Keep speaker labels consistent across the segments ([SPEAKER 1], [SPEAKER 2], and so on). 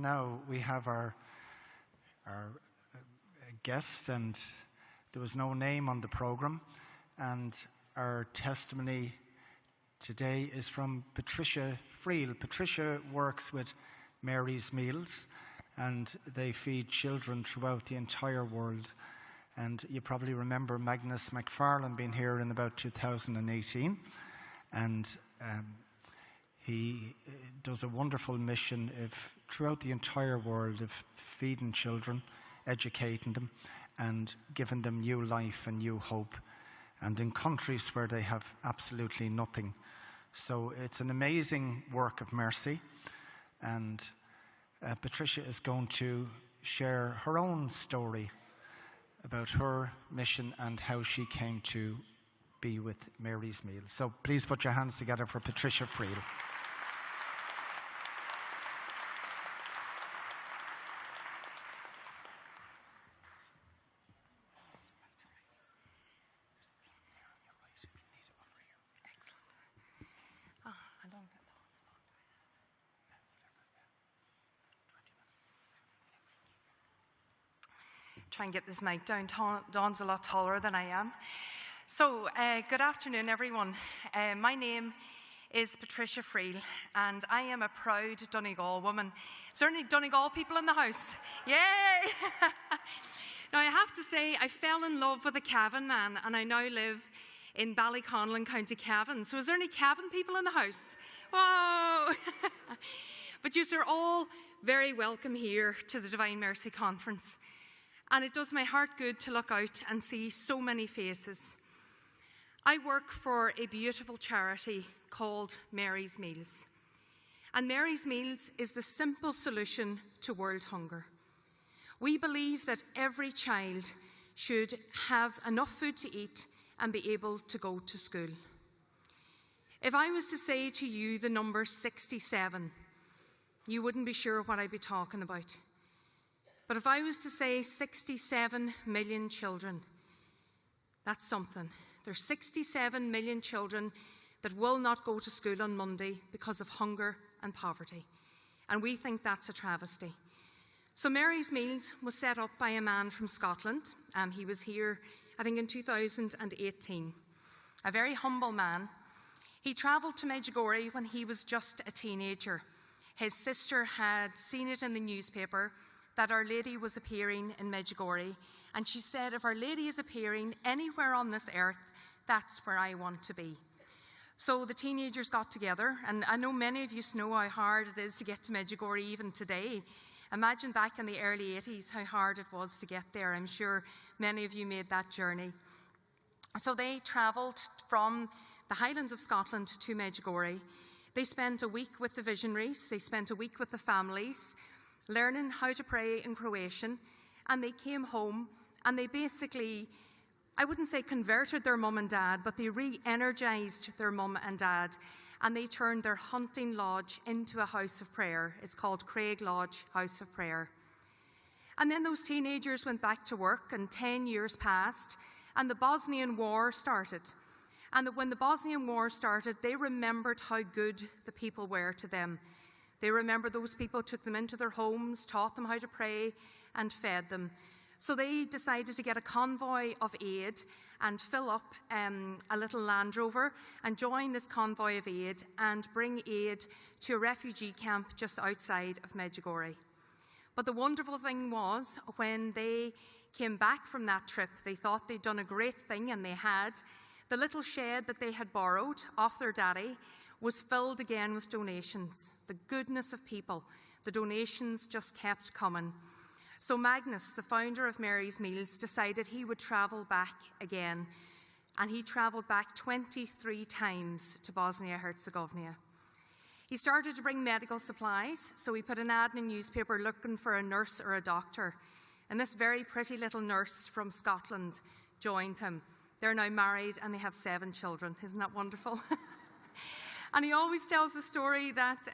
[SPEAKER 1] Now we have our guest, and there was no name on the program, and our testimony today is from Patricia Friel. Patricia works with Mary's Meals, and they feed children throughout the entire world. And you probably remember Magnus McFarlane being here in about 2018, and he does a wonderful mission throughout the entire world of feeding children, educating them, and giving them new life and new hope, and in countries where they have absolutely nothing. So it's an amazing work of mercy, and Patricia is going to share her own story about her mission and how she came to be with Mary's Meals. So please put your hands together for Patricia Friel.
[SPEAKER 2] Try and get this mic down. Dawn's a lot taller than I am. So, good afternoon, everyone. My name is Patricia Friel, and I am a proud Donegal woman. Is there any Donegal people in the house? Yay! Now, I have to say, I fell in love with a Cavan man, and I now live in Ballyconlin, County Cavan. So, is there any Cavan people in the house? Whoa! But you are all very welcome here to the Divine Mercy Conference. And it does my heart good to look out and see so many faces. I work for a beautiful charity called Mary's Meals. And Mary's Meals is the simple solution to world hunger. We believe that every child should have enough food to eat and be able to go to school. If I was to say to you the number 67, you wouldn't be sure what I'd be talking about. But if I was to say 67 million children, that's something. There's 67 million children that will not go to school on Monday because of hunger and poverty. And we think that's a travesty. So Mary's Meals was set up by a man from Scotland. He was here, I think, in 2018. A very humble man. He travelled to Medjugorje when he was just a teenager. His sister had seen it in the newspaper that Our Lady was appearing in Medjugorje, and she said, if Our Lady is appearing anywhere on this earth, that's where I want to be. So the teenagers got together, and I know many of you know how hard it is to get to Medjugorje even today. Imagine back in the early 80s how hard it was to get there. I'm sure many of you made that journey. So they travelled from the Highlands of Scotland to Medjugorje. They spent a week with the visionaries, they spent a week with the families, learning how to pray in Croatian, and they came home and they basically, I wouldn't say converted their mum and dad, but they re-energized their mum and dad, and they turned their hunting lodge into a house of prayer. It's called Craig Lodge House of Prayer. And then those teenagers went back to work, and 10 years passed, and the Bosnian War started. And when the Bosnian War started, they remembered how good the people were to them. They remember those people took them into their homes, taught them how to pray, and fed them. So they decided to get a convoy of aid and fill up a little Land Rover and join this convoy of aid and bring aid to a refugee camp just outside of Medjugorje. But the wonderful thing was, when they came back from that trip, they thought they'd done a great thing, and they had. The little shed that they had borrowed off their daddy was filled again with donations. The goodness of people, the donations just kept coming. So Magnus, the founder of Mary's Meals, decided he would travel back again, and he travelled back 23 times to Bosnia-Herzegovina. He started to bring medical supplies, so he put an ad in a newspaper looking for a nurse or a doctor, and this very pretty little nurse from Scotland joined him. They're now married and they have 7 children. Isn't that wonderful? And he always tells the story that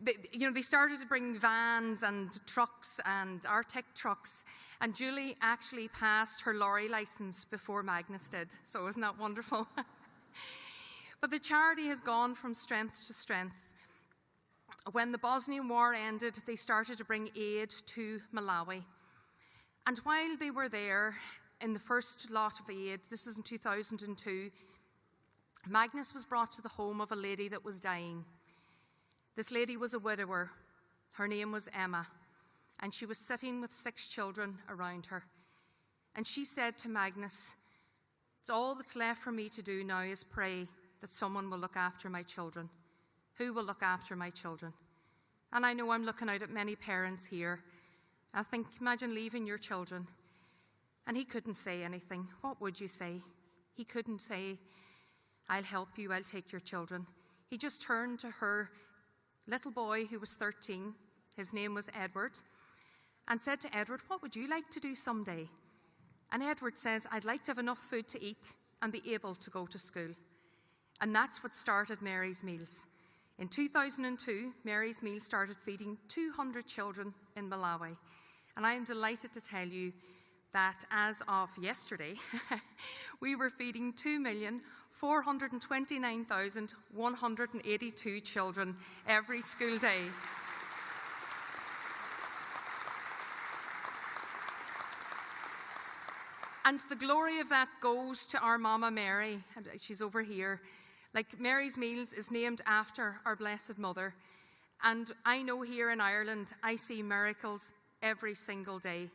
[SPEAKER 2] they started to bring vans and trucks and Arctic trucks, and Julie actually passed her lorry licence before Magnus did. So isn't that wonderful? But the charity has gone from strength to strength. when the Bosnian War ended, they started to bring aid to Malawi. And while they were there, in the first lot of aid, this was in 2002, Magnus was brought to the home of a lady that was dying. This lady was a widower. Her name was Emma, and she was sitting with 6 children around her. And she said to Magnus, all that's left for me to do now is pray that someone will look after my children. Who will look after my children? And I know I'm looking out at many parents here. I think, imagine leaving your children. And he couldn't say anything. What would you say? He couldn't say, I'll help you, I'll take your children. He just turned to her little boy who was 13, his name was Edward, and said to Edward, what would you like to do someday? And Edward says, I'd like to have enough food to eat and be able to go to school. And that's what started Mary's Meals. In 2002, Mary's Meals started feeding 200 children in Malawi. And I am delighted to tell you that as of yesterday, we were feeding 2,429,182 children every school day. And the glory of that goes to our Mama Mary, and she's over here. Like, Mary's Meals is named after our Blessed Mother. And I know here in Ireland, I see miracles every single day.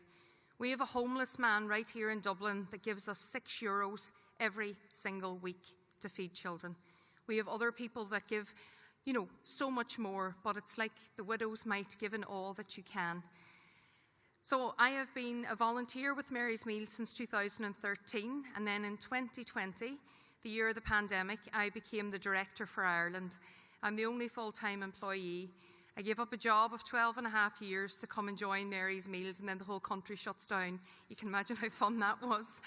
[SPEAKER 2] We have a homeless man right here in Dublin that gives us €6 every single week to feed children. We have other people that give, so much more, but it's like the widow's mite, given all that you can. So I have been a volunteer with Mary's Meals since 2013, and then in 2020, the year of the pandemic, I became the director for Ireland. I'm the only full-time employee. I gave up a job of 12 and a half years to come and join Mary's Meals, and then the whole country shuts down. You can imagine how fun that was.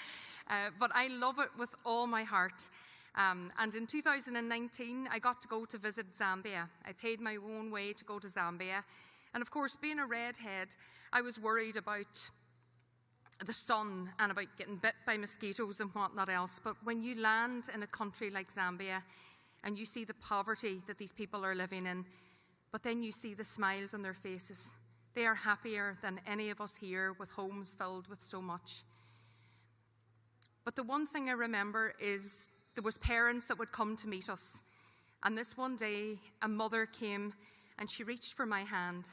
[SPEAKER 2] But I love it with all my heart. And in 2019, I got to go to visit Zambia. I paid my own way to go to Zambia. And of course, being a redhead, I was worried about the sun and about getting bit by mosquitoes and whatnot else. But when you land in a country like Zambia and you see the poverty that these people are living in, but then you see the smiles on their faces. They are happier than any of us here with homes filled with so much. But the one thing I remember is there was parents that would come to meet us. And this one day, a mother came and she reached for my hand.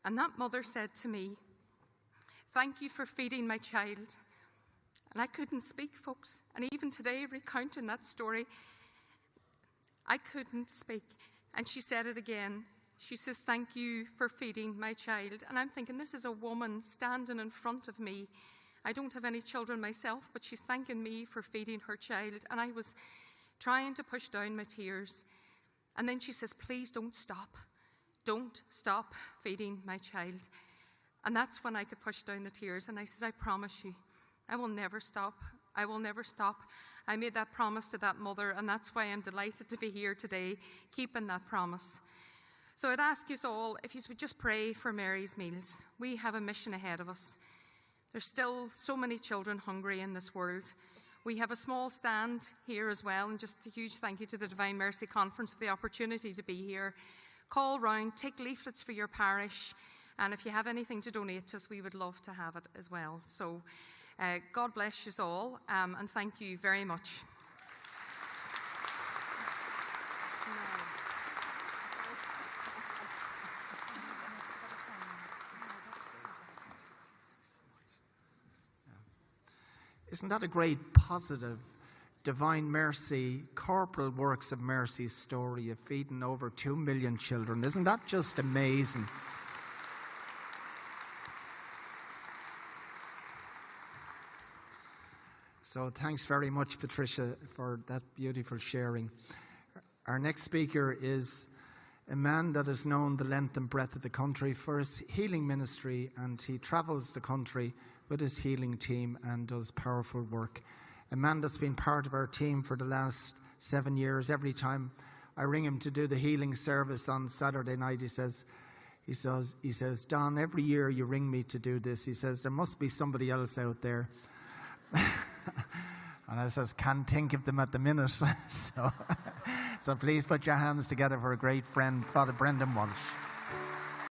[SPEAKER 2] And that mother said to me, "Thank you for feeding my child." And I couldn't speak, folks. And even today, recounting that story, I couldn't speak. And she said it again. She says, "Thank you for feeding my child." And I'm thinking, this is a woman standing in front of me. I don't have any children myself, but she's thanking me for feeding her child. And I was trying to push down my tears. And then she says, "Please don't stop. Don't stop feeding my child." And that's when I could push down the tears. And I says, "I promise you, I will never stop. I will never stop." I made that promise to that mother, and that's why I'm delighted to be here today, keeping that promise. So I'd ask you all, if you would just pray for Mary's Meals. We have a mission ahead of us. There's still so many children hungry in this world. We have a small stand here as well, and just a huge thank you to the Divine Mercy Conference for the opportunity to be here. Call round, take leaflets for your parish, and if you have anything to donate to us, we would love to have it as well. So God bless you all, and thank you very much.
[SPEAKER 1] Isn't that a great, positive, Divine Mercy, corporal works of mercy story of feeding over 2 million children? Isn't that just amazing? So thanks very much, Patricia, for that beautiful sharing. Our next speaker is a man that is known the length and breadth of the country for his healing ministry, and he travels the country with his healing team and does powerful work. A man that's been part of our team for the last 7 years. Every time I ring him to do the healing service on Saturday night, he says, "Don, every year you ring me to do this," he says, "there must be somebody else out there." And I says, "Can't think of them at the minute." So So please put your hands together for a great friend, Father Brendan Walsh.